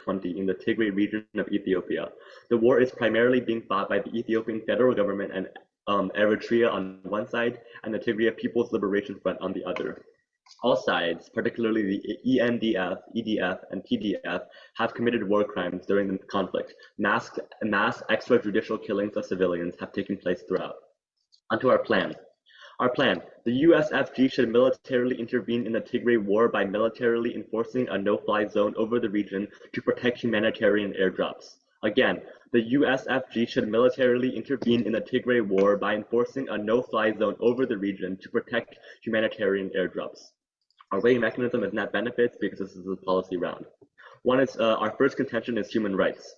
2020 in the Tigray region of Ethiopia. The war is primarily being fought by the Ethiopian federal government and Eritrea on one side, and the Tigray People's Liberation Front on the other. All sides, particularly the ENDF, EDF, and TDF, have committed war crimes during the conflict. Mass extrajudicial killings of civilians have taken place throughout. Onto our plan. Our plan: the USFG should militarily intervene in the Tigray War by militarily enforcing a no-fly zone over the region to protect humanitarian airdrops. Again, the USFG should militarily intervene in the Tigray War by enforcing a no-fly zone over the region to protect humanitarian airdrops. Our weighing mechanism is net benefits because this is a policy round. One is our first contention is human rights.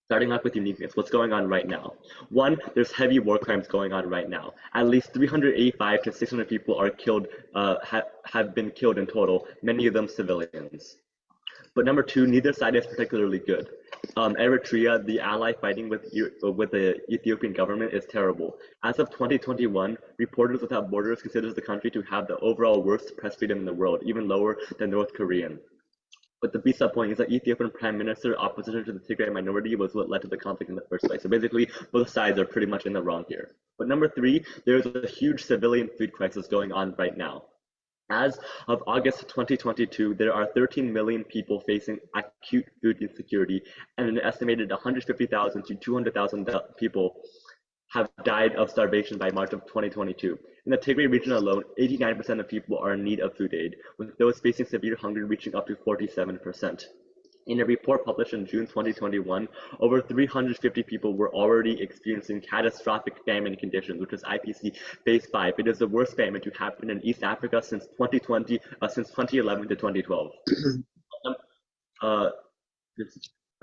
Starting off with uniqueness, what's going on right now? One, there's heavy war crimes going on right now. At least 385 to 600 people are killed, have been killed in total, many of them civilians. But number two, neither side is particularly good. Eritrea, the ally fighting with the Ethiopian government, is terrible. As of 2021, Reporters Without Borders considers the country to have the overall worst press freedom in the world, even lower than North Korean. But the B-sub point is that Ethiopian Prime Minister opposition to the Tigray minority was what led to the conflict in the first place. So basically, both sides are pretty much in the wrong here. But number three, there is a huge civilian food crisis going on right now. As of August 2022, there are 13 million people facing acute food insecurity, and an estimated 150,000 to 200,000 people have died of starvation by March of 2022. In the Tigray region alone, 89% of people are in need of food aid, with those facing severe hunger reaching up to 47%. In a report published in June 2021, over 350 people were already experiencing catastrophic famine conditions, which is IPC phase 5. It is the worst famine to happen in East Africa since 2011 to 2012.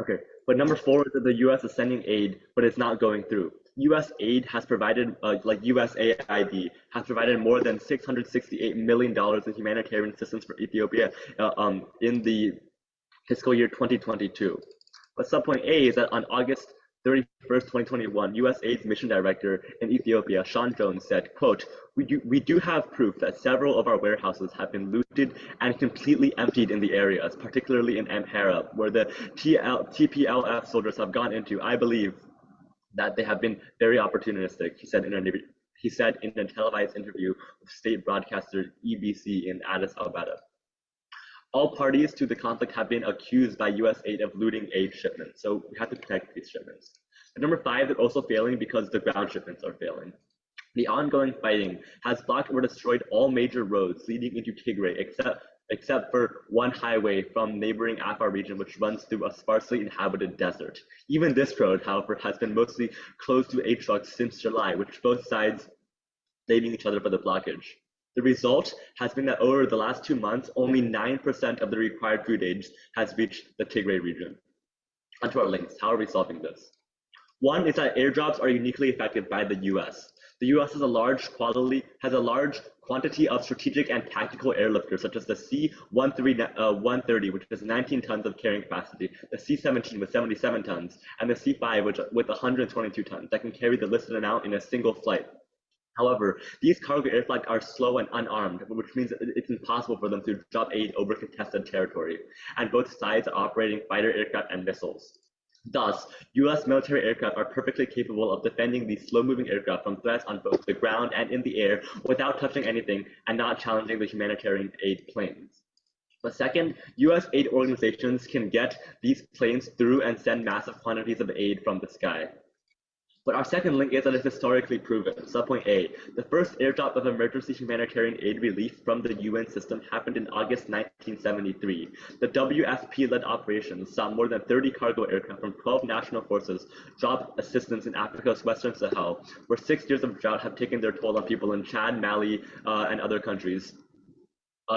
Okay, but number four is that the U.S. is sending aid, but it's not going through. U.S. aid has provided, like USAID, has provided more than $668 million in humanitarian assistance for Ethiopia in the fiscal year 2022. But subpoint A is that on August 31st, 2021, USAID's mission director in Ethiopia, Sean Jones, said, quote, we do have proof that several of our warehouses have been looted and completely emptied in the areas, particularly in Amhara, where the TPLF soldiers have gone into. I believe that they have been very opportunistic, he said in a televised interview with state broadcaster EBC in Addis Ababa. All parties to the conflict have been accused by USAID of looting aid shipments, so we have to protect these shipments. But number five, they're also failing because the ground shipments are failing. The ongoing fighting has blocked or destroyed all major roads leading into Tigray, except for one highway from neighboring Afar region, which runs through a sparsely inhabited desert. Even this road, however, has been mostly closed to aid trucks since July, with both sides blaming each other for the blockage. The result has been that over the last 2 months, only 9% of the required food aid has reached the Tigray region. Onto our links. How are we solving this? One is that airdrops are uniquely affected by the US. The US has a large quantity of strategic and tactical airlifters, such as the C-130, which has 19 tons of carrying capacity, the C-17 with 77 tons, and the C-5 with 122 tons that can carry the listed amount in a single flight. However, these cargo aircraft are slow and unarmed, which means it's impossible for them to drop aid over contested territory, and both sides are operating fighter aircraft and missiles. Thus, US military aircraft are perfectly capable of defending these slow-moving aircraft from threats on both the ground and in the air without touching anything and not challenging the humanitarian aid planes. But second, US aid organizations can get these planes through and send massive quantities of aid from the sky. But our second link is that it's historically proven. Subpoint A, the first airdrop of emergency humanitarian aid relief from the UN system happened in August 1973. The WFP-led operations saw more than 30 cargo aircraft from 12 national forces drop assistance in Africa's Western Sahel, where 6 years of drought have taken their toll on people in Chad, Mali, and other countries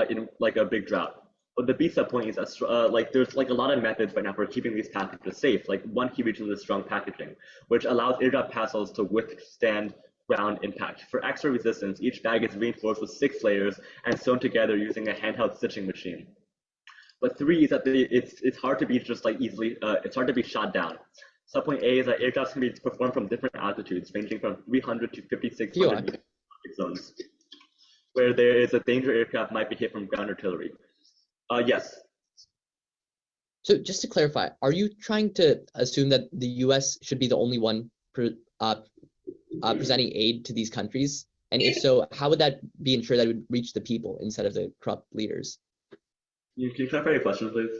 in like a big drought. But the B subpoint is that there's a lot of methods right now for keeping these packages safe. Like one key reason is strong packaging, which allows airdrop parcels to withstand ground impact. For extra resistance, each bag is reinforced with 6 layers and sewn together using a handheld stitching machine. But three is that it's hard to be it's hard to be shot down. Subpoint A is that airdrops can be performed from different altitudes, ranging from 300 to 5,600 zones, where there is a danger aircraft might be hit from ground artillery. Yes. So just to clarify, are you trying to assume that the U.S. should be the only one presenting aid to these countries? And if so, how would that be ensured that it would reach the people instead of the corrupt leaders? Can you clarify your question, please?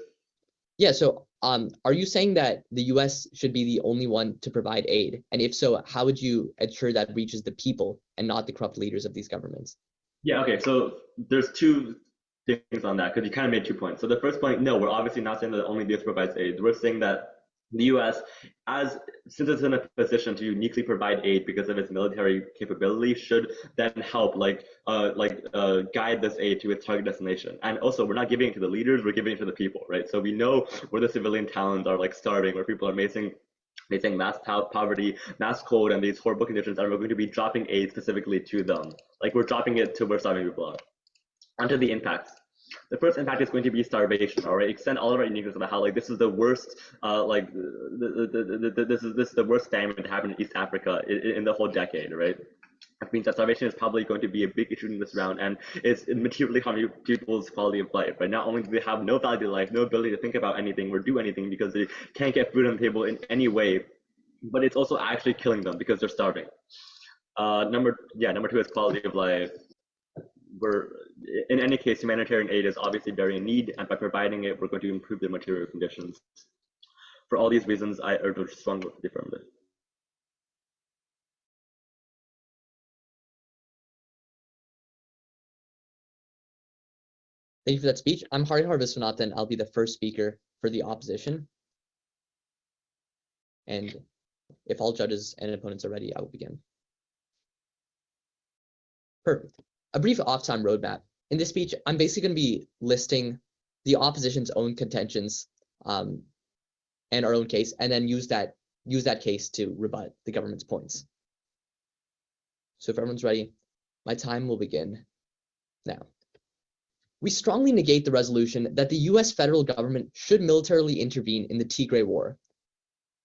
Yeah, so are you saying that the U.S. should be the only one to provide aid? And if so, how would you ensure that reaches the people and not the corrupt leaders of these governments? Yeah, okay, so there's two things on that because you kind of made 2 points. So the first point, no, we're obviously not saying that only the US provides aid. We're saying that the US, as since it's in a position to uniquely provide aid because of its military capability, should then help guide this aid to its target destination. And also, we're not giving it to the leaders; we're giving it to the people, right? So we know where the civilian towns are like starving, where people are facing mass poverty, mass cold, and these horrible conditions, and we're going to be dropping aid specifically to them. Like we're dropping it to where starving people are. Onto the impacts. The first impact is going to be starvation. All right, extend all of our uniqueness about how like this is the worst, this is the worst famine to happen in East Africa in the whole decade. Right. That means that starvation is probably going to be a big issue in this round, and it's materially harming people's quality of life. Right. Not only do they have no value to life, no ability to think about anything or do anything because they can't get food on the table in any way, but it's also actually killing them because they're starving. Number two is quality of life. We're in any case, humanitarian aid is obviously very in need, and by providing it, we're going to improve the material conditions. For all these reasons, I urge a strong vote for the affirmative. Thank you for that speech. I'm Haridhar Viswanathan. I'll be the first speaker for the opposition. And if all judges and opponents are ready, I will begin. Perfect. A brief off-time roadmap. In this speech, I'm basically going to be listing the opposition's own contentions and our own case, and then use that case to rebut the government's points. So if everyone's ready, my time will begin now. We strongly negate the resolution that the US federal government should militarily intervene in the Tigray War.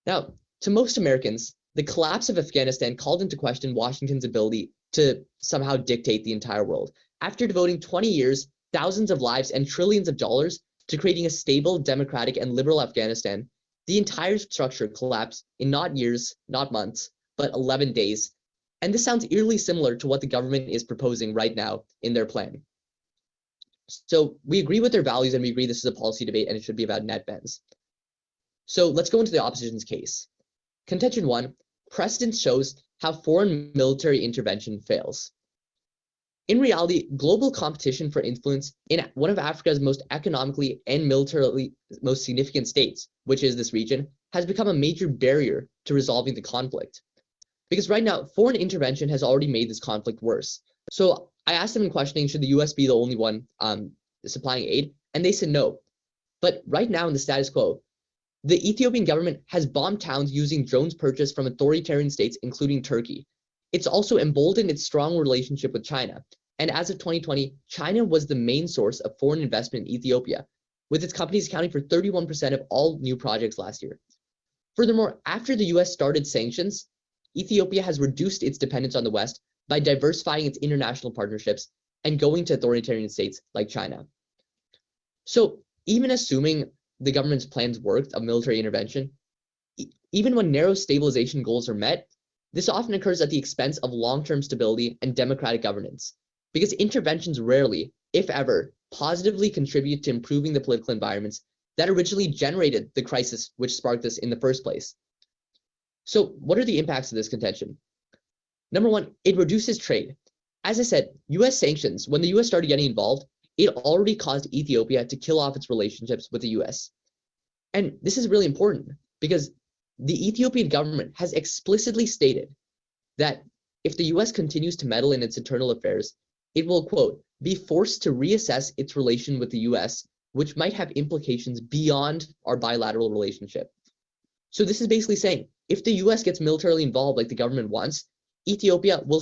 Now, to most Americans, the collapse of Afghanistan called into question Washington's ability to somehow dictate the entire world. After devoting 20 years, thousands of lives, and trillions of dollars to creating a stable, democratic, and liberal Afghanistan, the entire structure collapsed in not years, not months, but 11 days. And this sounds eerily similar to what the government is proposing right now in their plan. So we agree with their values, and we agree this is a policy debate and it should be about net bends. So let's go into the opposition's case. Contention 1, precedent shows how foreign military intervention fails. In reality, global competition for influence in one of Africa's most economically and militarily most significant states, which is this region, has become a major barrier to resolving the conflict. Because right now, foreign intervention has already made this conflict worse. So I asked them in questioning, should the US be the only one supplying aid? And they said no. But right now in the status quo, the Ethiopian government has bombed towns using drones purchased from authoritarian states, including Turkey. It's also emboldened its strong relationship with China. And as of 2020, China was the main source of foreign investment in Ethiopia, with its companies accounting for 31% of all new projects last year. Furthermore, after the US started sanctions, Ethiopia has reduced its dependence on the West by diversifying its international partnerships and going to authoritarian states like China. So even assuming the government's plans worked of military intervention, even when narrow stabilization goals are met, this often occurs at the expense of long-term stability and democratic governance, because interventions rarely, if ever, positively contribute to improving the political environments that originally generated the crisis which sparked this in the first place. So what are the impacts of this contention? Number one, it reduces trade. As I said, US sanctions, when the US started getting involved, it already caused Ethiopia to kill off its relationships with the US. And this is really important because the Ethiopian government has explicitly stated that if the US continues to meddle in its internal affairs, it will, quote, be forced to reassess its relation with the US, which might have implications beyond our bilateral relationship. So this is basically saying, if the US gets militarily involved like the government wants, Ethiopia will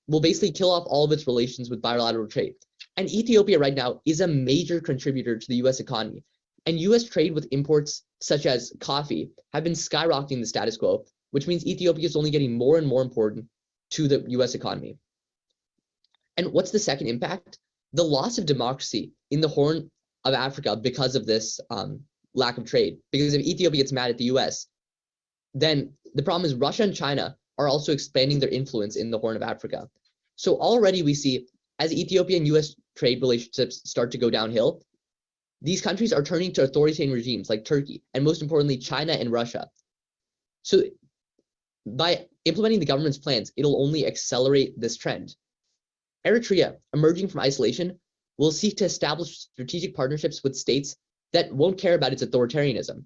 will basically kill off all of its relations with bilateral trade. And Ethiopia right now is a major contributor to the US economy. And US trade with imports such as coffee have been skyrocketing the status quo, which means Ethiopia is only getting more and more important to the US economy. And what's the second impact? The loss of democracy in the Horn of Africa because of this lack of trade. Because if Ethiopia gets mad at the US, then the problem is Russia and China are also expanding their influence in the Horn of Africa. So already we see, as Ethiopia and US trade relationships start to go downhill, these countries are turning to authoritarian regimes like Turkey, and most importantly, China and Russia. So by implementing the government's plans, it'll only accelerate this trend. Eritrea, emerging from isolation, will seek to establish strategic partnerships with states that won't care about its authoritarianism.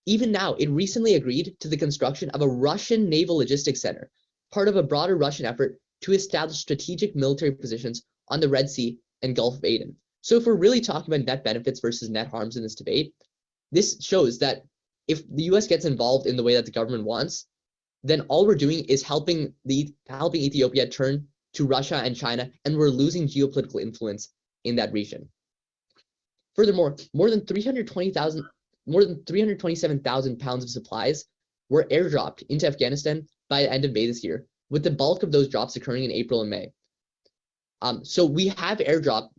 Even now, it recently agreed to the construction of a Russian naval logistics center, part of a broader Russian effort to establish strategic military positions on the Red Sea and Gulf of Aden. So if we're really talking about net benefits versus net harms in this debate, this shows that if the US gets involved in the way that the government wants, then all we're doing is helping Ethiopia turn to Russia and China, and we're losing geopolitical influence in that region. Furthermore, more than 327,000 pounds of supplies were airdropped into Afghanistan by the end of May this year, with the bulk of those drops occurring in April and May. So we have airdrop,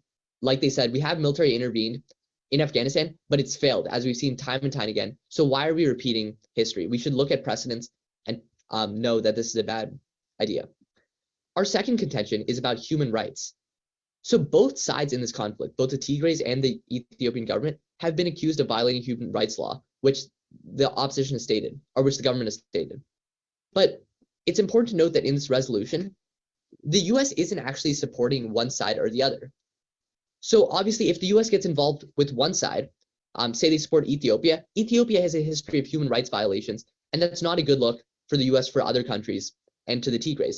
like they said, we have military intervened in Afghanistan, but it's failed, as we've seen time and time again. So why are we repeating history? We should look at precedents and know that this is a bad idea. Our second contention is about human rights. So both sides in this conflict, both the Tigrays and the Ethiopian government, have been accused of violating human rights law, which the opposition has stated, or which the government has stated. But it's important to note that in this resolution, the US isn't actually supporting one side or the other. So obviously, if the US gets involved with one side, say they support Ethiopia, Ethiopia has a history of human rights violations, and that's not a good look for the US for other countries and to the Tigrays.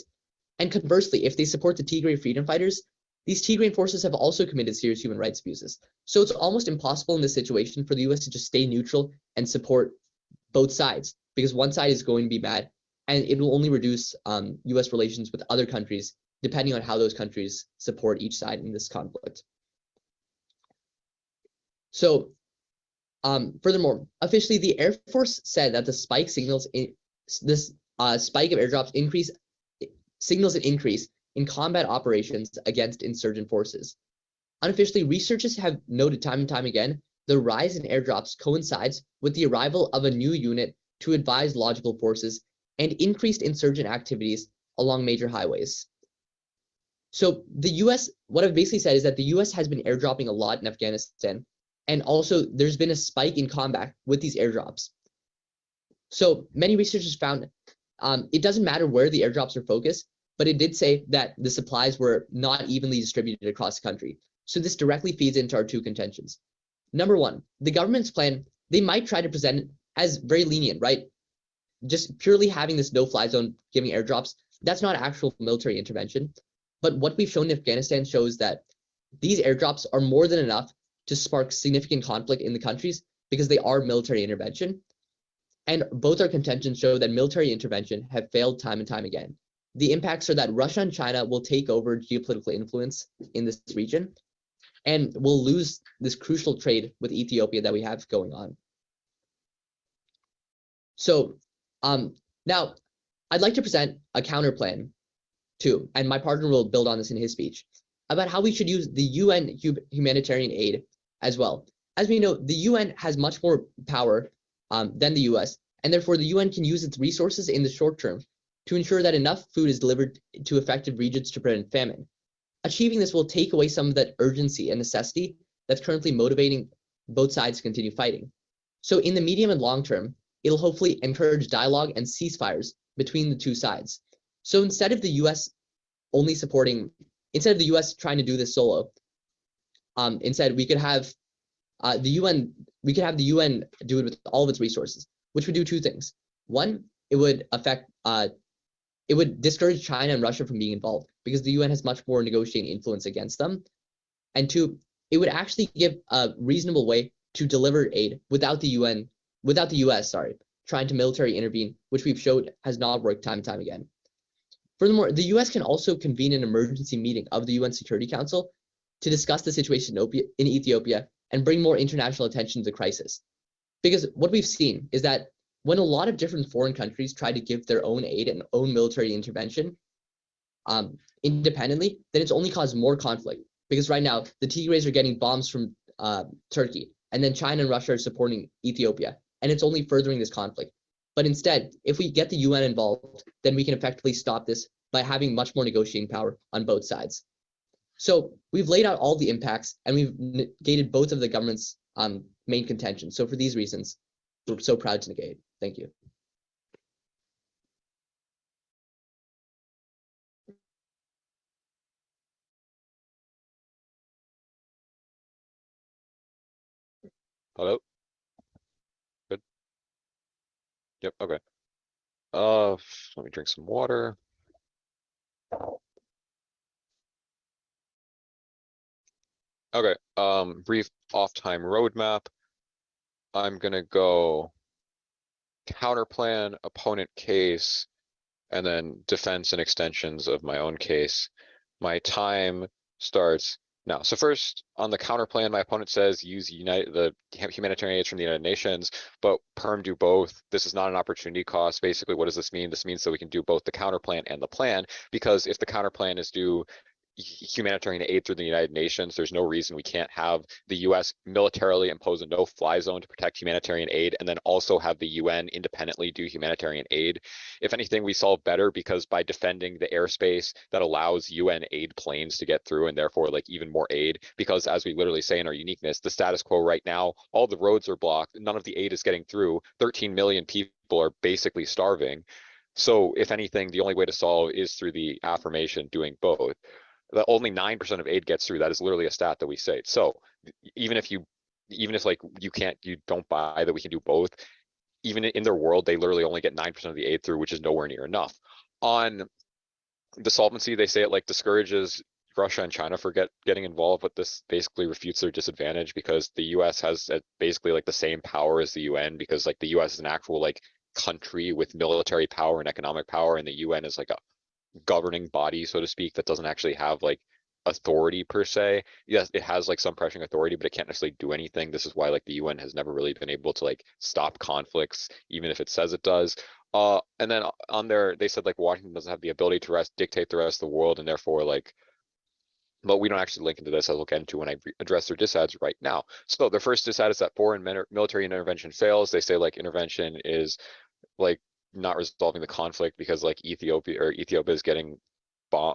And conversely, if they support the Tigray freedom fighters, these Tigrayan forces have also committed serious human rights abuses. So it's almost impossible in this situation for the US to just stay neutral and support both sides, because one side is going to be mad, and it will only reduce US relations with other countries, depending on how those countries support each side in this conflict. So furthermore, officially, the Air Force said that the spike signals spike of airdrops signals an increase in combat operations against insurgent forces. Unofficially, researchers have noted time and time again the rise in airdrops coincides with the arrival of a new unit to advise logical forces and increased insurgent activities along major highways. So the US, what I've basically said is that the US has been airdropping a lot in Afghanistan, and also there's been a spike in combat with these airdrops. So many researchers found it doesn't matter where the airdrops are focused, but it did say that the supplies were not evenly distributed across the country. So this directly feeds into our two contentions. Number one, the government's plan, they might try to present it as very lenient, right? Just purely having this no-fly zone, giving airdrops, that's not actual military intervention. But what we've shown in Afghanistan shows that these airdrops are more than enough to spark significant conflict in the countries because they are military intervention. And both our contentions show that military intervention have failed time and time again. The impacts are that Russia and China will take over geopolitical influence in this region, and we'll lose this crucial trade with Ethiopia that we have going on. So now I'd like to present a counter plan too, and my partner will build on this in his speech, about how we should use the UN humanitarian aid as well. As we know, the UN has much more power than the US, and therefore the UN can use its resources in the short term to ensure that enough food is delivered to affected regions to prevent famine. Achieving this will take away some of that urgency and necessity that's currently motivating both sides to continue fighting. So in the medium and long term, it'll hopefully encourage dialogue and ceasefires between the two sides. So instead of the US trying to do this solo, instead we could have the UN do it with all of its resources, which would do two things. One, it would discourage China and Russia from being involved because the UN has much more negotiating influence against them. And two, it would actually give a reasonable way to deliver aid without the US trying to military intervene, which we've showed has not worked time and time again. Furthermore, the US can also convene an emergency meeting of the UN Security Council to discuss the situation in Ethiopia and bring more international attention to the crisis. Because what we've seen is that when a lot of different foreign countries try to give their own aid and own military intervention independently, then it's only caused more conflict. Because right now, the Tigrays are getting bombs from Turkey, and then China and Russia are supporting Ethiopia, and it's only furthering this conflict. But instead, if we get the UN involved, then we can effectively stop this by having much more negotiating power on both sides. So we've laid out all the impacts, and we've negated both of the government's main contentions. So for these reasons, we're so proud to negate. Thank you. Hello? Good. Yep, okay. Let me drink some water. Okay, brief off-time roadmap. I'm gonna go counterplan, opponent case, and then defense and extensions of my own case. My time starts now. So first, on the counterplan, my opponent says use the humanitarian aids from the United Nations, but perm do both. This is not an opportunity cost. Basically, what does this mean? This means that we can do both the counterplan and the plan, because if the counterplan is due humanitarian aid through the United Nations, there's no reason we can't have the US militarily impose a no-fly zone to protect humanitarian aid, and then also have the UN independently do humanitarian aid. If anything, we solve better, because by defending the airspace, that allows UN aid planes to get through, and therefore like even more aid, because as we literally say in our uniqueness, the status quo right now, all the roads are blocked, none of the aid is getting through, 13 million people are basically starving. So if anything, the only way to solve is through the affirmation doing both. The only 9% of aid gets through. That is literally a stat that we say. So even if like you don't buy that we can do both, even in their world, they literally only get 9% of the aid through, which is nowhere near enough. On the solvency, they say it like discourages Russia and China for getting involved, but this basically refutes their disadvantage, because the US has basically like the same power as the UN, because like the US is an actual like country with military power and economic power, and the UN is like a governing body, so to speak, that doesn't actually have like authority per se. Yes, it has like some pressuring authority, but it can't necessarily do anything. This is why like the UN has never really been able to like stop conflicts, even if it says it does. And then on there, they said like Washington doesn't have the ability to dictate the rest of the world, and therefore like, but we don't actually link into this, as we'll get into when I address their disads right now. So the first disad is that foreign military intervention fails. They say like intervention is like not resolving the conflict, because like Ethiopia is getting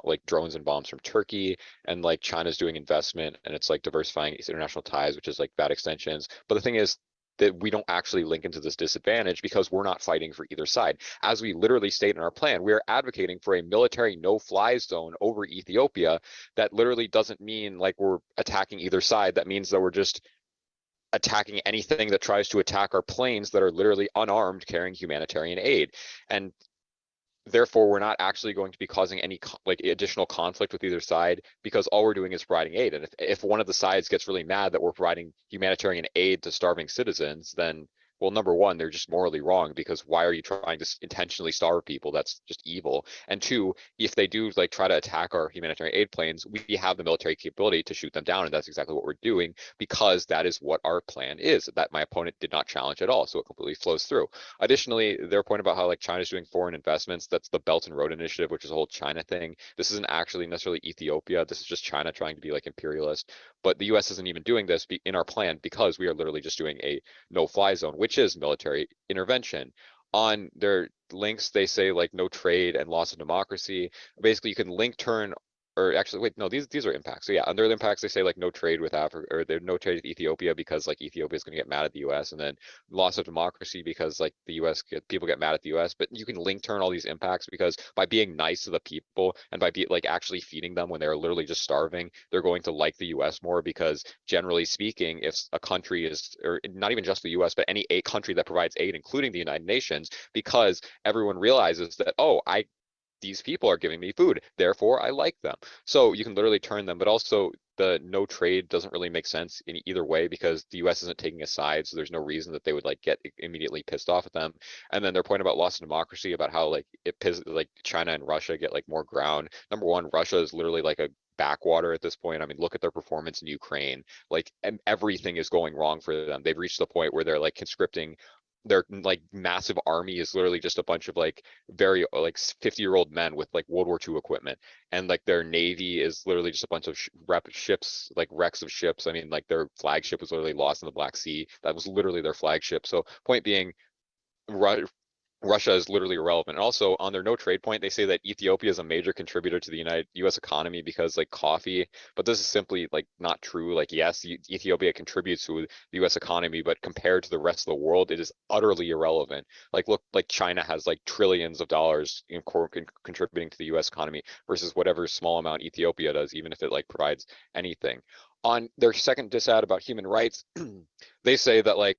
like drones and bombs from Turkey, and like China's doing investment, and it's like diversifying its international ties, which is like bad extensions. But the thing is that we don't actually link into this disadvantage, because we're not fighting for either side. As we literally state in our plan, we are advocating for a military no-fly zone over Ethiopia. That literally doesn't mean like we're attacking either side. That means that we're just attacking anything that tries to attack our planes that are literally unarmed carrying humanitarian aid. And therefore, we're not actually going to be causing any like additional conflict with either side, because all we're doing is providing aid. And if one of the sides gets really mad that we're providing humanitarian aid to starving citizens, then, well, number one, they're just morally wrong, because why are you trying to intentionally starve people? That's just evil. And two, if they do like try to attack our humanitarian aid planes, we have the military capability to shoot them down, and that's exactly what we're doing, because that is what our plan is. That my opponent did not challenge at all, so it completely flows through. Additionally, their point about how like China's doing foreign investments, that's the Belt and Road Initiative, which is a whole China thing. This isn't actually necessarily Ethiopia. This is just China trying to be like imperialist. But the US isn't even doing this in our plan, because we are literally just doing a no-fly zone, which is military intervention. On their links, they say like no trade and loss of democracy. Basically, you can link turn, or actually, wait, no, these are impacts. So yeah, under the impacts, they say like no trade with Africa, or there's no trade with Ethiopia, because like Ethiopia is going to get mad at the US, and then loss of democracy, because like the people get mad at the US. But you can link turn all these impacts, because by being nice to the people, and by like actually feeding them when they're literally just starving, they're going to like the US more, because generally speaking, if a country is, or not even just the US, but any country that provides aid, including the United Nations, because everyone realizes that, oh, these people are giving me food, therefore I like them. So you can literally turn them, but also the no trade doesn't really make sense in either way, because the US isn't taking a side, so there's no reason that they would like get immediately pissed off at them. And then their point about loss of democracy, about how like like China and Russia get like more ground. Number one, Russia is literally like a backwater at this point. I mean, look at their performance in Ukraine. Like everything is going wrong for them. They've reached the point where they're like conscripting their like massive army is literally just a bunch of like very like 50-year-old men with like World War II equipment, and like their navy is literally just a bunch of ships, like wrecks of ships. I mean, like their flagship was literally lost in the Black Sea. That was literally their flagship. So point being, Russia is literally irrelevant. And also on their no trade point, they say that Ethiopia is a major contributor to the U.S. economy because like coffee, but this is simply like not true. Like yes, Ethiopia contributes to the U.S. economy, but compared to the rest of the world, it is utterly irrelevant. Like look, like China has like trillions of dollars in contributing to the U.S. economy versus whatever small amount Ethiopia does, even if it like provides anything. On their second disad about human rights, they say that like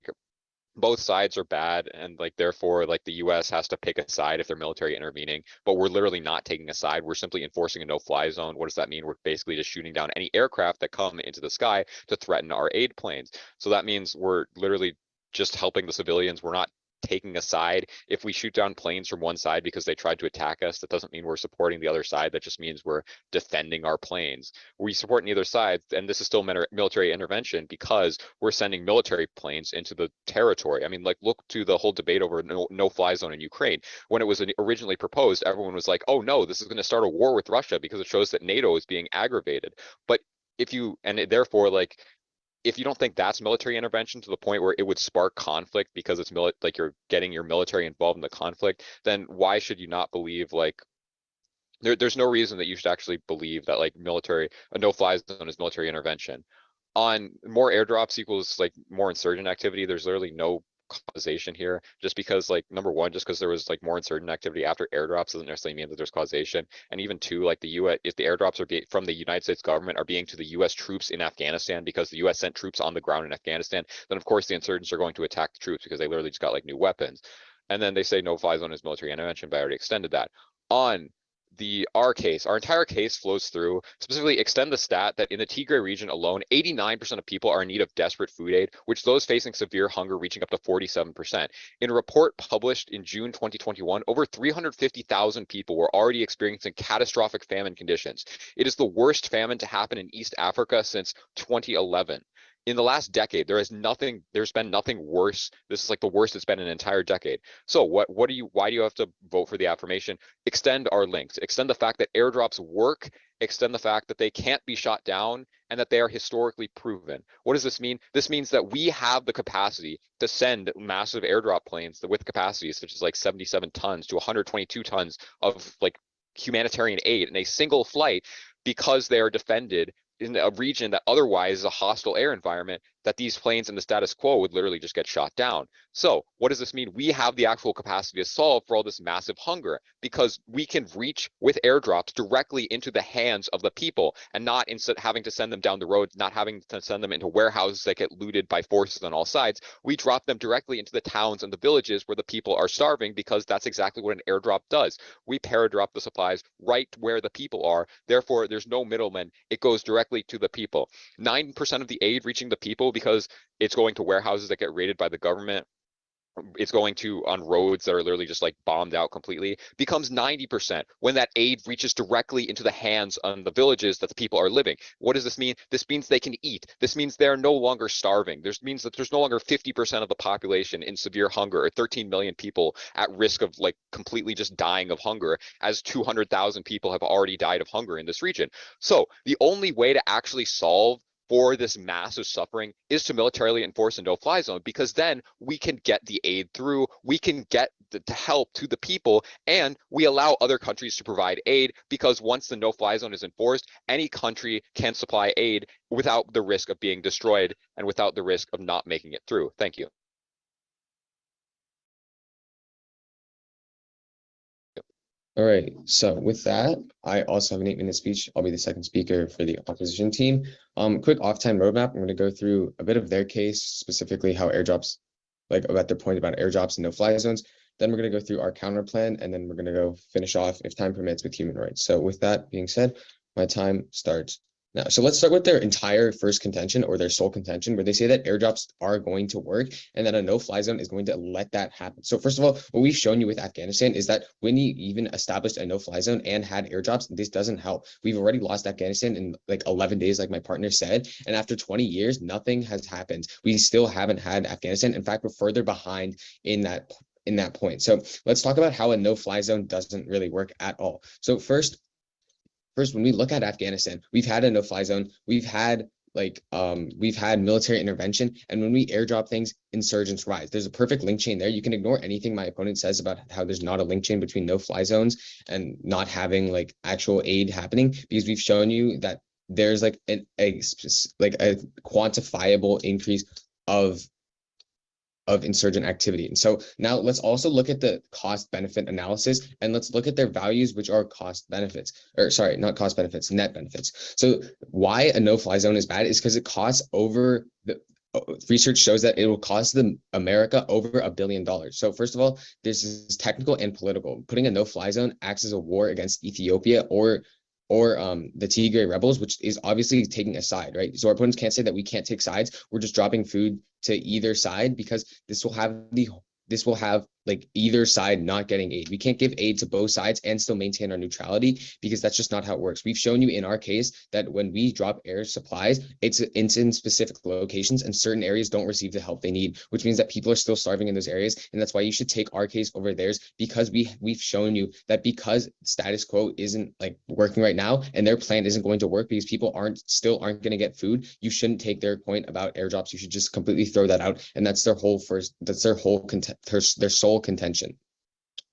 both sides are bad and like therefore like the US has to pick a side if they're military intervening, but we're literally not taking a side. We're simply enforcing a no-fly zone. What does that mean? We're basically just shooting down any aircraft that come into the sky to threaten our aid planes. So that means we're literally just helping the civilians. We're not taking a side. If we shoot down planes from one side because they tried to attack us, that doesn't mean we're supporting the other side. That just means we're defending our planes. We support neither side, and this is still military intervention because we're sending military planes into the territory. I mean, like look to the whole debate over no-fly zone in Ukraine. When it was originally proposed, everyone was like, "Oh no, this is going to start a war with Russia because it shows that NATO is being aggravated." But if you and therefore like if you don't think that's military intervention to the point where it would spark conflict because it's like you're getting your military involved in the conflict, then why should you not believe like there's no reason that you should actually believe that like a no-fly zone is military intervention. On more airdrops equals like more insurgent activity, there's literally no causation here, just because like number one, just because there was like more insurgent activity after airdrops doesn't necessarily mean that there's causation. And even two, like the US, if the airdrops are from the United States government are being to the US troops in Afghanistan because the US sent troops on the ground in Afghanistan, then of course the insurgents are going to attack the troops because they literally just got like new weapons. And then they say no fly zone is military intervention, but I already extended that. On our entire case flows through specifically extend the stat that in the Tigray region alone, 89% of people are in need of desperate food aid, which those facing severe hunger reaching up to 47%. In a report published in June 2021, over 350,000 people were already experiencing catastrophic famine conditions. It is the worst famine to happen in East Africa since 2011. In the last decade, there's been nothing worse. This is like the worst it's been in an entire decade. So why do you have to vote for the affirmation? Extend our links, extend the fact that airdrops work, extend the fact that they can't be shot down, and that they are historically proven. What does this mean? This means that we have the capacity to send massive airdrop planes with capacities such as like 77 tons to 122 tons of like humanitarian aid in a single flight because they are defended in a region that otherwise is a hostile air environment, that these planes in the status quo would literally just get shot down. So what does this mean? We have the actual capacity to solve for all this massive hunger because we can reach with airdrops directly into the hands of the people and not instead having to send them down the road, not having to send them into warehouses that get looted by forces on all sides. We drop them directly into the towns and the villages where the people are starving because that's exactly what an airdrop does. We paradrop the supplies right where the people are. Therefore, there's no middleman. It goes directly to the people. 9% of the aid reaching the people because it's going to warehouses that get raided by the government, it's going to on roads that are literally just like bombed out completely, becomes 90% when that aid reaches directly into the hands on the villages that the people are living. What does this mean? This means they can eat. This means they're no longer starving. This means that there's no longer 50% of the population in severe hunger, or 13 million people at risk of like completely just dying of hunger, as 200,000 people have already died of hunger in this region. So the only way to actually solve for this massive suffering is to militarily enforce a no-fly zone, because then we can get the aid through, we can get the help to the people, and we allow other countries to provide aid, because once the no-fly zone is enforced, any country can supply aid without the risk of being destroyed and without the risk of not making it through. Thank you. All right, so with that, I also have an 8-minute speech. I'll be the second speaker for the opposition team. Quick off-time roadmap. I'm going to go through a bit of their case, specifically how airdrops, like about their point about airdrops and no-fly zones. Then we're going to go through our counter plan, and then we're going to go finish off, if time permits, with human rights. So with that being said, my time starts Now, so let's start with their entire first contention or their sole contention, where they say that airdrops are going to work and that a no-fly zone is going to let that happen. So first of all, what we've shown you with Afghanistan is that when you even established a no-fly zone and had airdrops, this doesn't help. We've already lost Afghanistan in like 11 days, like my partner said, and after 20 years, nothing has happened. We still haven't had Afghanistan. In fact, we're further behind in that point. So let's talk about how a no-fly zone doesn't really work at all. So first, when we look at Afghanistan, we've had a no-fly zone. We've had military intervention, and when we airdrop things, insurgents rise. There's a perfect link chain there. You can ignore anything my opponent says about how there's not a link chain between no-fly zones and not having like actual aid happening, because we've shown you that there's like a quantifiable increase of insurgent activity. And so now let's also look at the cost benefit analysis, and let's look at their values, which are cost benefits, or sorry, not cost benefits, net benefits. So why a no-fly zone is bad is because it costs over the research shows that it will cost America over $1 billion. So first of all, this is technical and political. Putting a no-fly zone acts as a war against Ethiopia or the Tigray rebels, which is obviously taking a side, right? So our opponents can't say that we can't take sides. We're just dropping food to either side because this will have like either side not getting aid. We can't give aid to both sides and still maintain our neutrality, because that's just not how it works. We've shown you in our case that when we drop air supplies, it's in specific locations, and certain areas don't receive the help they need, which means that people are still starving in those areas. And that's why you should take our case over theirs, because we've shown you that because status quo isn't like working right now and their plan isn't going to work because people aren't going to get food, you shouldn't take their point about airdrops. You should just completely throw that out. And that's their sole contention.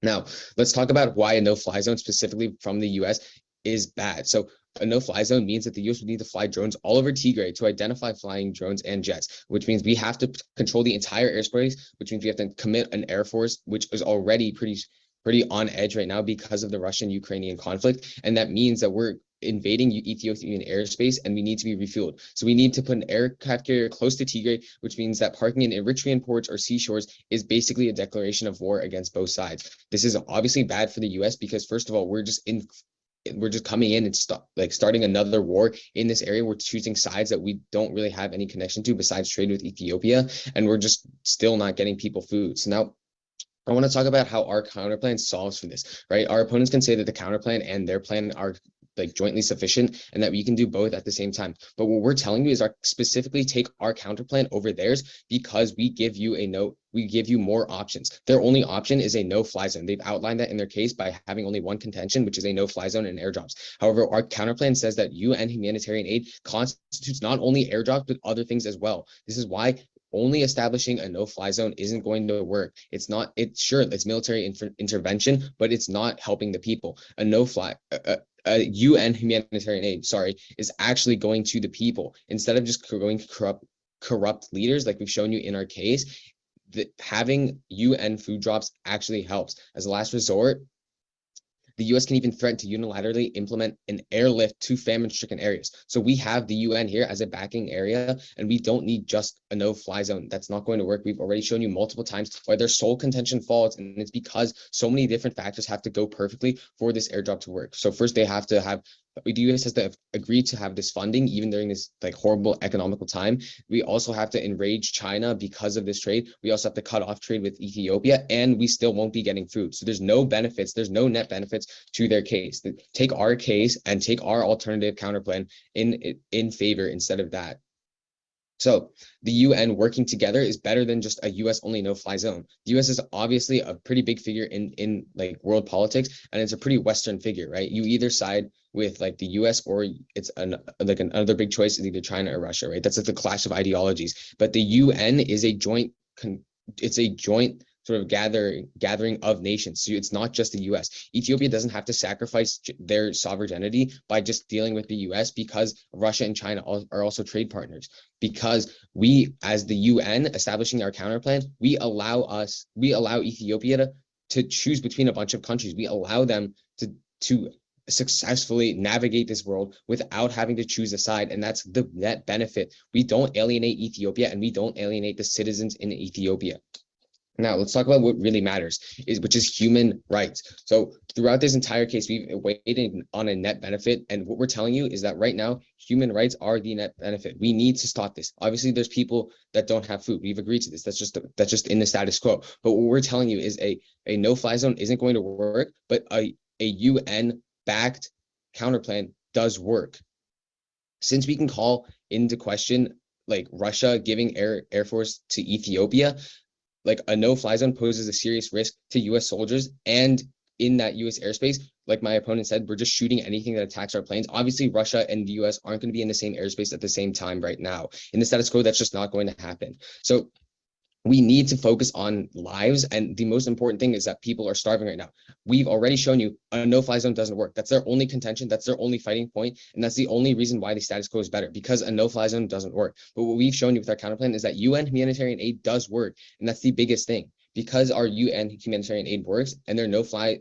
Now, let's talk about why a no-fly zone specifically from the US is bad. So a no-fly zone means that the US would need to fly drones all over Tigray to identify flying drones and jets, which means we have to control the entire airspace, which means we have to commit an air force, which is already pretty on edge right now because of the Russian-Ukrainian conflict. And that means that we're invading Ethiopian airspace and we need to be refueled. So we need to put an aircraft carrier close to Tigray, which means that parking in Eritrean ports or seashores is basically a declaration of war against both sides. This is obviously bad for the US because, first of all, we're just coming in and starting another war in this area. We're choosing sides that we don't really have any connection to besides trade with Ethiopia, and we're just still not getting people food. So now I want to talk about how our counterplan solves for this, right? Our opponents can say that the counterplan and their plan are like jointly sufficient and that we can do both at the same time. But what we're telling you is specifically take our counterplan over theirs, because we give you more options. Their only option is a no-fly zone. They've outlined that in their case by having only one contention, which is a no-fly zone and airdrops. However, our counterplan says that UN humanitarian aid constitutes not only airdrops, but other things as well. This is why only establishing a no-fly zone isn't going to work. It's military intervention, but it's not helping the people. UN humanitarian aid, is actually going to the people instead of just going to corrupt leaders like we've shown you in our case. Having UN food drops actually helps. As a last resort, the US can even threaten to unilaterally implement an airlift to famine-stricken areas. So we have the UN here as a backing area, and we don't need just a no-fly zone. That's not going to work. We've already shown you multiple times why their sole contention falls, and it's because so many different factors have to go perfectly for this airdrop to work. So first, the US has to agree to have this funding even during this like horrible economical time. We also have to enrage China because of this trade. We also have to cut off trade with Ethiopia, and we still won't be getting food. So there's no benefits, there's no net benefits to their case. Take our case and take our alternative counterplan in favor instead of that. So the UN working together is better than just a US only no-fly zone. The US is obviously a pretty big figure in like world politics, and it's a pretty Western figure, right? You either side with like the US or it's another big choice is either China or Russia, right? That's like the clash of ideologies. But the UN is a joint sort of gathering of nations. So it's not just the US. Ethiopia doesn't have to sacrifice their sovereignty by just dealing with the US, because Russia and China are also trade partners. Because we, as the UN, establishing our counterplan, we allow Ethiopia to choose between a bunch of countries. We allow them to successfully navigate this world without having to choose a side, and that's the net benefit. We don't alienate Ethiopia, and we don't alienate the citizens in Ethiopia. Now, let's talk about what really matters, which is human rights. So throughout this entire case, we've waited on a net benefit. And what we're telling you is that right now, human rights are the net benefit. We need to stop this. Obviously, there's people that don't have food. We've agreed to this. That's just in the status quo. But what we're telling you is a no-fly zone isn't going to work, but a UN-backed counterplan does work. Since we can call into question like Russia giving air force to Ethiopia, like a no-fly zone poses a serious risk to US soldiers, and in that US airspace, like my opponent said, we're just shooting anything that attacks our planes. Obviously, Russia and the US aren't going to be in the same airspace at the same time right now. In the status quo, that's just not going to happen. So we need to focus on lives, and the most important thing is that people are starving right now. We've already shown you a no-fly zone doesn't work. That's their only contention. That's their only fighting point, and that's the only reason why the status quo is better, because a no-fly zone doesn't work. But what we've shown you with our counterplan is that UN humanitarian aid does work, and that's the biggest thing. Because our UN humanitarian aid works and their no-fly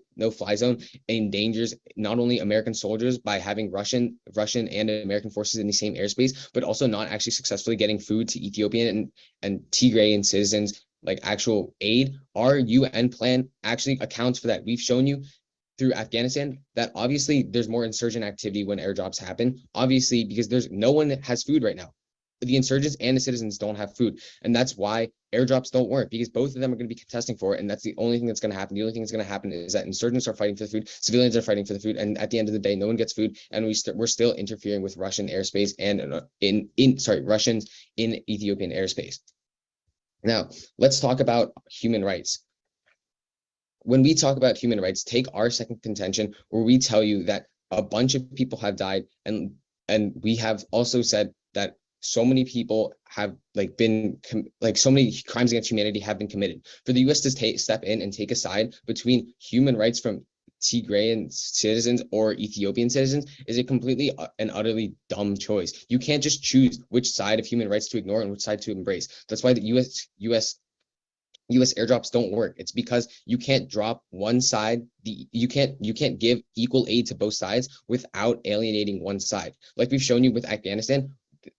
zone endangers not only American soldiers by having Russian and American forces in the same airspace, but also not actually successfully getting food to Ethiopian and Tigrayan citizens, like actual aid. Our UN plan actually accounts for that. We've shown you through Afghanistan that obviously there's more insurgent activity when airdrops happen, obviously because there's no one that has food right now. The insurgents and the citizens don't have food, and that's why airdrops don't work, because both of them are going to be contesting for it, and that's the only thing that's going to happen. The only thing that's going to happen is that insurgents are fighting for the food, civilians are fighting for the food, and at the end of the day, no one gets food, and we're still interfering with Russian airspace and Russians in Ethiopian airspace. Now, let's talk about human rights. When we talk about human rights, take our second contention, where we tell you that a bunch of people have died, and we have also said that so many people have so many crimes against humanity have been committed. For the US to step in and take a side between human rights from Tigrayan citizens or Ethiopian citizens is a completely and utterly dumb choice. You can't just choose which side of human rights to ignore and which side to embrace. That's why the US airdrops don't work. It's because you can't drop one side. You can't give equal aid to both sides without alienating one side. Like we've shown you with Afghanistan,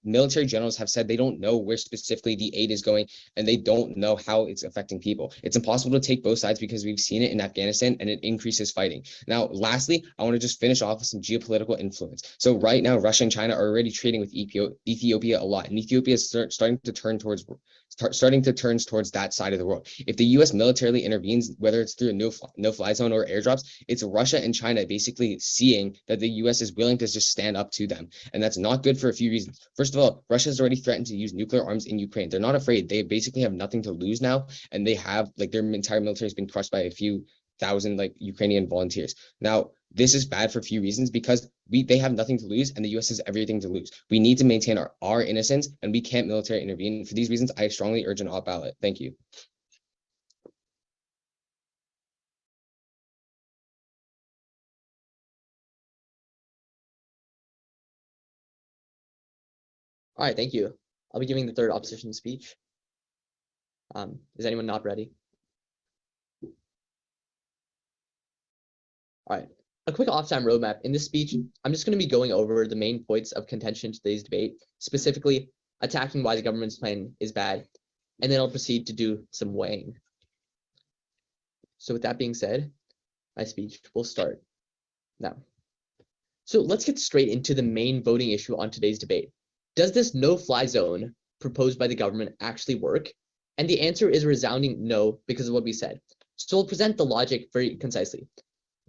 military generals have said they don't know where specifically the aid is going, and they don't know how it's affecting people. It's impossible to take both sides because we've seen it in Afghanistan, and it increases fighting. Now, lastly, I want to just finish off with some geopolitical influence. So right now, Russia and China are already trading with Ethiopia a lot, and Ethiopia is starting to turn towards that side of the world. If the US militarily intervenes, whether it's through a no-fly zone or airdrops, it's Russia and China basically seeing that the US is willing to just stand up to them. And that's not good for a few reasons. First of all, Russia has already threatened to use nuclear arms in Ukraine. They're not afraid. They basically have nothing to lose now. And they have, like, their entire military has been crushed by a few thousand, like, Ukrainian volunteers. Now, this is bad for a few reasons, because they have nothing to lose and the US has everything to lose. We need to maintain our innocence, and we can't military intervene. For these reasons, I strongly urge an opt ballot. Thank you. All right, thank you. I'll be giving the third opposition speech. Is anyone not ready? All right, a quick off-time roadmap. In this speech, I'm just going to be going over the main points of contention in today's debate, specifically attacking why the government's plan is bad, and then I'll proceed to do some weighing. So with that being said, my speech will start now. So let's get straight into the main voting issue on today's debate. Does this no-fly zone proposed by the government actually work? And the answer is a resounding no, because of what we said. So we'll present the logic very concisely.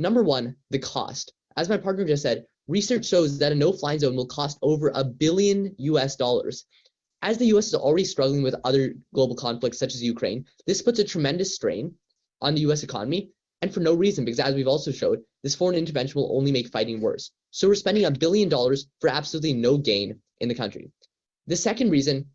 Number one, the cost. As my partner just said, research shows that a no-fly zone will cost over $1 billion. As the US is already struggling with other global conflicts such as Ukraine, this puts a tremendous strain on the US economy, and for no reason, because as we've also showed, this foreign intervention will only make fighting worse. So we're spending $1 billion for absolutely no gain in the country. The second reason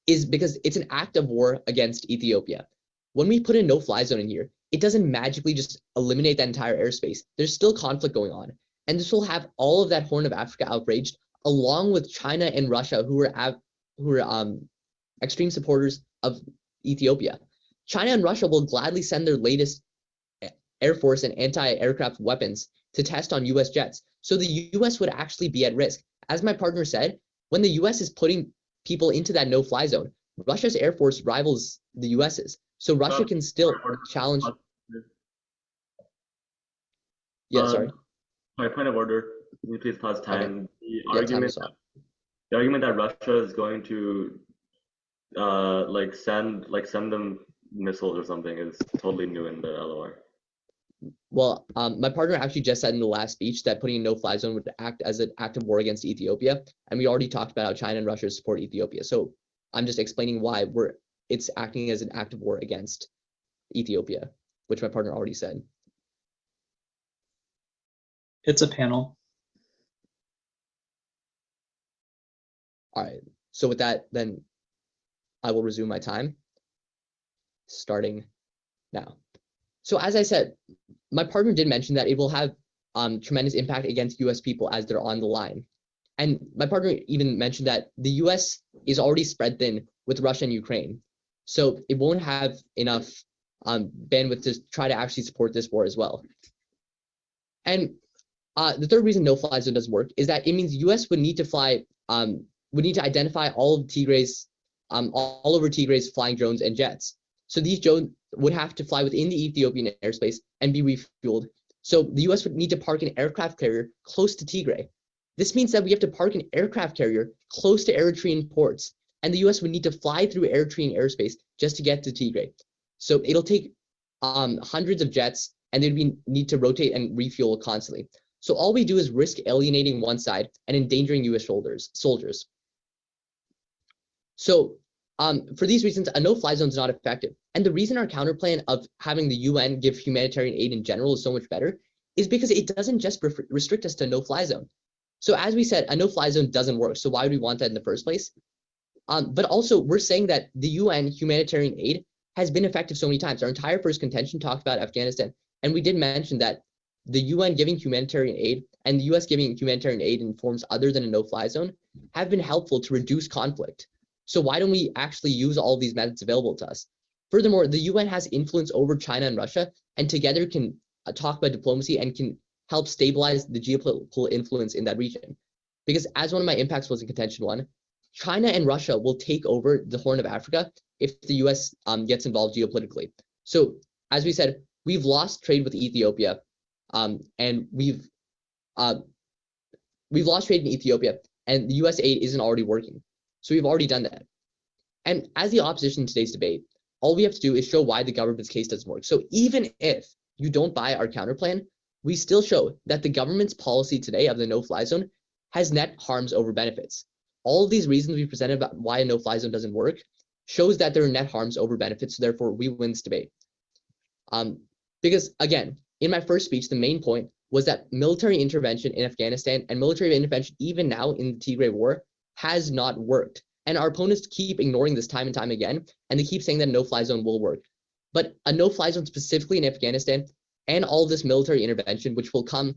is because it's an act of war against Ethiopia. When we put a no-fly zone in here, it doesn't magically just eliminate that entire airspace. There's still conflict going on, and this will have all of that Horn of Africa outraged, along with China and Russia, who are extreme supporters of Ethiopia. China and Russia will gladly send their latest Air Force and anti-aircraft weapons to test on US jets. So the US would actually be at risk. As my partner said, when the US is putting people into that no-fly zone, Russia's Air Force rivals the US's. So Russia can still challenge. Yeah, sorry. Sorry, point of order. Can you please pause time? Okay. The Time is up. argument that Russia is going to send them missiles or something is totally new in the LOR. Well, my partner actually just said in the last speech that putting a no-fly zone would act as an act of war against Ethiopia, and we already talked about how China and Russia support Ethiopia. So I'm just explaining why it's acting as an act of war against Ethiopia, which my partner already said. It's a panel. All right. So with that, then I will resume my time, starting now. So as I said, my partner did mention that it will have tremendous impact against US people as they're on the line. And my partner even mentioned that the US is already spread thin with Russia and Ukraine. So it won't have enough bandwidth to try to actually support this war as well. And the third reason no-fly zone doesn't work is that it means US would need to fly, would need to identify all of Tigray's, all over Tigray's flying drones and jets. So these drones would have to fly within the Ethiopian airspace and be refueled. So the US would need to park an aircraft carrier close to Tigray. This means that we have to park an aircraft carrier close to Eritrean ports, and the US would need to fly through Eritrean airspace just to get to Tigray. So it'll take hundreds of jets, and they'd need to rotate and refuel constantly. So all we do is risk alienating one side and endangering US soldiers. So for these reasons, a no-fly zone is not effective. And the reason our counterplan of having the UN give humanitarian aid in general is so much better is because it doesn't just restrict us to a no-fly zone. So as we said, a no-fly zone doesn't work. So why would we want that in the first place? But also, we're saying that the UN humanitarian aid has been effective so many times. Our entire first contention talked about Afghanistan. And we did mention that the UN giving humanitarian aid and the US giving humanitarian aid in forms other than a no-fly zone have been helpful to reduce conflict. So why don't we actually use all of these methods available to us? Furthermore, the UN has influence over China and Russia, and together can talk about diplomacy and can help stabilize the geopolitical influence in that region. Because as one of my impacts was in contention one, China and Russia will take over the Horn of Africa if the US gets involved geopolitically. So as we said, we've lost trade with Ethiopia, and we've lost trade in Ethiopia, and the US aid isn't already working. So we've already done that. And as the opposition in today's debate, all we have to do is show why the government's case doesn't work. So even if you don't buy our counterplan, we still show that the government's policy today of the no-fly zone has net harms over benefits. All of these reasons we presented about why a no-fly zone doesn't work shows that there are net harms over benefits, so therefore we win this debate. Because again, in my first speech, the main point was that military intervention in Afghanistan and military intervention even now in the Tigray War has not worked. And our opponents keep ignoring this time and time again, and they keep saying that a no-fly zone will work. But a no-fly zone specifically in Afghanistan and all this military intervention, which will come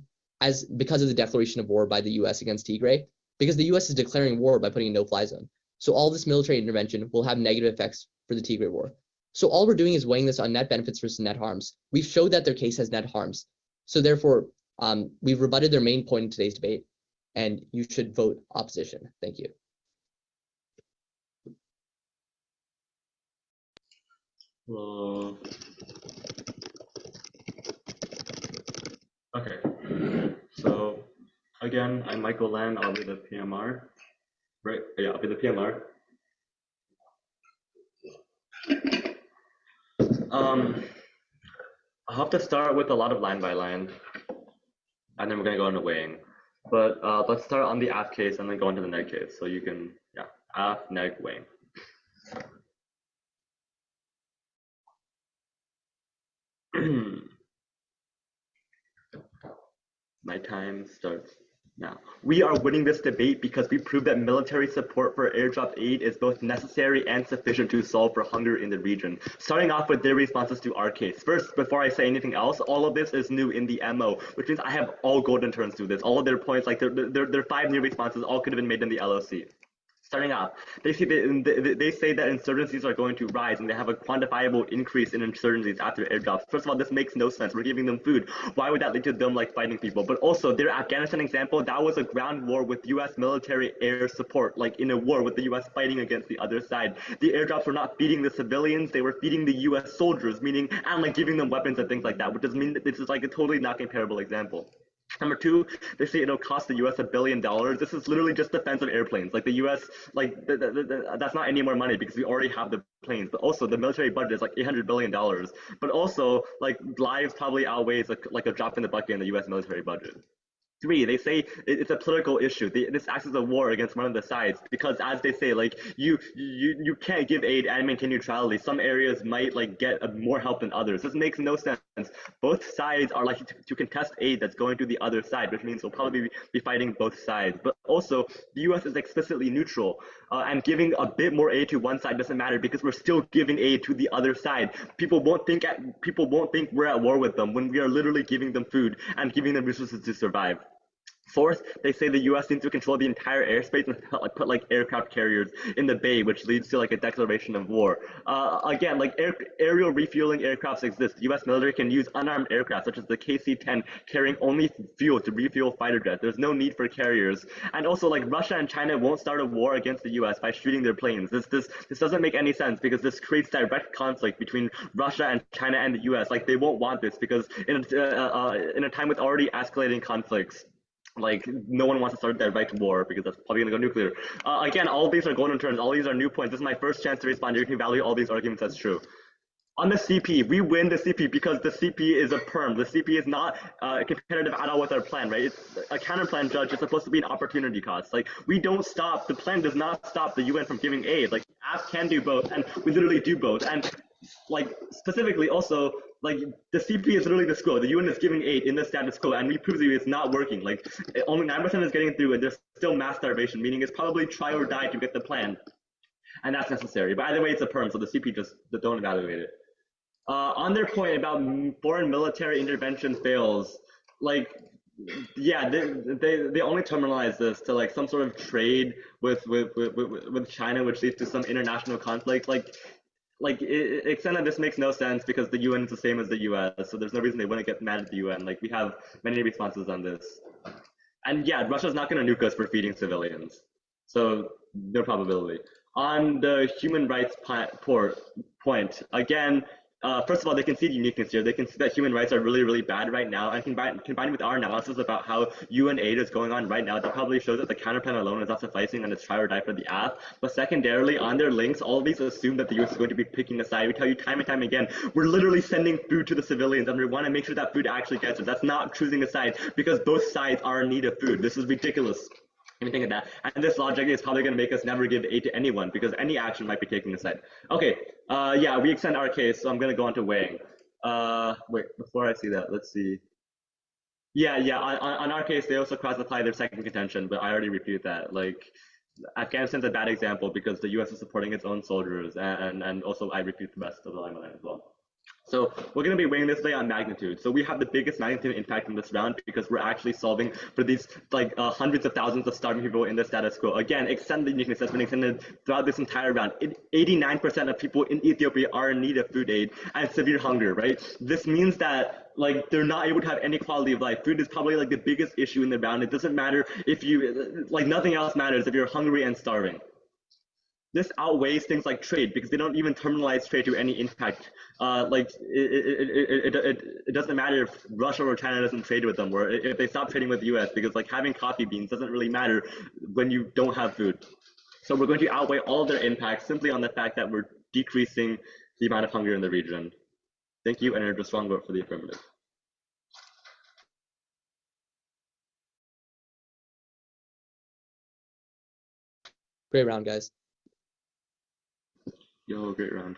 because of the declaration of war by the US against Tigray, because the US is declaring war by putting a no-fly zone. So all this military intervention will have negative effects for the Tigray War. So all we're doing is weighing this on net benefits versus net harms. We've showed that their case has net harms. So therefore, we've rebutted their main point in today's debate, and you should vote opposition. Thank you. Okay. So again, I'm Michael Lan. I'll be the PMR. Right? Yeah, I'll be the PMR. I'll have to start with a lot of line by line, and then we're gonna go into weighing. But let's start on the AF case and then go into the neg case. So you can, yeah, AF, neg, weighing. My time starts now. We are winning this debate because we prove that military support for airdrop aid is both necessary and sufficient to solve for hunger in the region. Starting off with their responses to our case. First, before I say anything else, all of this is new in the MO, which means I have all golden turns to this. All of their points, like their 5 new responses, all could have been made in the LOC. Starting off, they say that insurgencies are going to rise, and they have a quantifiable increase in insurgencies after airdrops. First of all, this makes no sense. We're giving them food. Why would that lead to them like fighting people? But also, their Afghanistan example, that was a ground war with U.S. military air support, like in a war with the U.S. fighting against the other side. The airdrops were not feeding the civilians; they were feeding the U.S. soldiers, meaning and like giving them weapons and things like that, which does mean that this is like a totally not comparable example. Number two, they say it'll cost the U.S. $1 billion. This is literally just defensive airplanes. Like the U.S., like that's not any more money because we already have the planes. But also the military budget is like $800 billion. But also like lives probably outweighs like a drop in the bucket in the U.S. military budget. Three, they say it's a political issue. This acts as a war against one of the sides because, as they say, like you can't give aid and maintain neutrality. Some areas might like get more help than others. This makes no sense. Both sides are likely to contest aid that's going to the other side, which means we'll probably be fighting both sides. But also, the U.S. is explicitly neutral, and giving a bit more aid to one side doesn't matter because we're still giving aid to the other side. People won't think we're at war with them when we are literally giving them food and giving them resources to survive. Fourth, they say the U.S. needs to control the entire airspace and put like aircraft carriers in the bay, which leads to like a declaration of war. Again, like aerial refueling aircrafts exist. The U.S. military can use unarmed aircraft, such as the KC-10, carrying only fuel to refuel fighter jets. There's no need for carriers. And also, like Russia and China won't start a war against the U.S. by shooting their planes. This doesn't make any sense because this creates direct conflict between Russia and China and the U.S. Like they won't want this because in a time with already escalating conflicts, like no one wants to start a direct war because that's probably going to go nuclear. Again, all of these are golden terms. All these are new points. This is my first chance to respond. You can value all these arguments as true. On the CP, we win the CP because the CP is a perm. The CP is not competitive at all with our plan, right? It's a counter plan, Judge. It's supposed to be an opportunity cost. Like we don't stop. The plan does not stop the UN from giving aid. Like ASK can do both, and we literally do both. And like specifically also like the CP is literally the quo. The UN is giving aid in the status quo, and we prove to you it's not working. Like only 9% is getting through, and there's still mass starvation, meaning it's probably try or die to get the plan, and that's necessary. But either way, it's a perm, so the CP just don't evaluate it. On their point about foreign military intervention fails, like yeah, they only terminalize this to like some sort of trade with China, which leads to some international conflict. Like extent that this makes no sense because the UN is the same as the US, so there's no reason they wouldn't get mad at the UN. Like we have many responses on this, and yeah, Russia's not going to nuke us for feeding civilians, so no probability. On the human rights point, again, first of all, they concede uniqueness here. They can see that human rights are really, really bad right now, and combined with our analysis about how UN aid is going on right now, that probably shows that the counterplan alone is not sufficing and it's try or die for the app. But secondarily, on their links, all of these assume that the US is going to be picking a side. We tell you time and time again, we're literally sending food to the civilians, and we want to make sure that food actually gets it. That's not choosing a side because both sides are in need of food. This is ridiculous. Anything of that. And this logic is probably going to make us never give aid to anyone because any action might be taking a side. Okay, yeah, we extend our case, so I'm going to go on to weighing. Wait, before I see that, let's see. Yeah, on our case, they also cross-apply their second contention, but I already repeated that. Like, Afghanistan's a bad example because the US is supporting its own soldiers, and also I repeat the rest of the line as well. So we're going to be weighing this way on magnitude. So we have the biggest magnitude impact in this round because we're actually solving for these like hundreds of thousands of starving people in the status quo. Again, extended uniqueness has been extended throughout this entire round. 89% of people in Ethiopia are in need of food aid and severe hunger, right? This means that like they're not able to have any quality of life. Food is probably like the biggest issue in the round. It doesn't matter if you, like nothing else matters if you're hungry and starving. This outweighs things like trade because they don't even terminalize trade to any impact. Like it doesn't matter if Russia or China doesn't trade with them, or if they stop trading with the US, because like having coffee beans doesn't really matter when you don't have food. So we're going to outweigh all of their impacts simply on the fact that we're decreasing the amount of hunger in the region. Thank you, and a strong vote for the affirmative. Great round, guys. Yo, great round.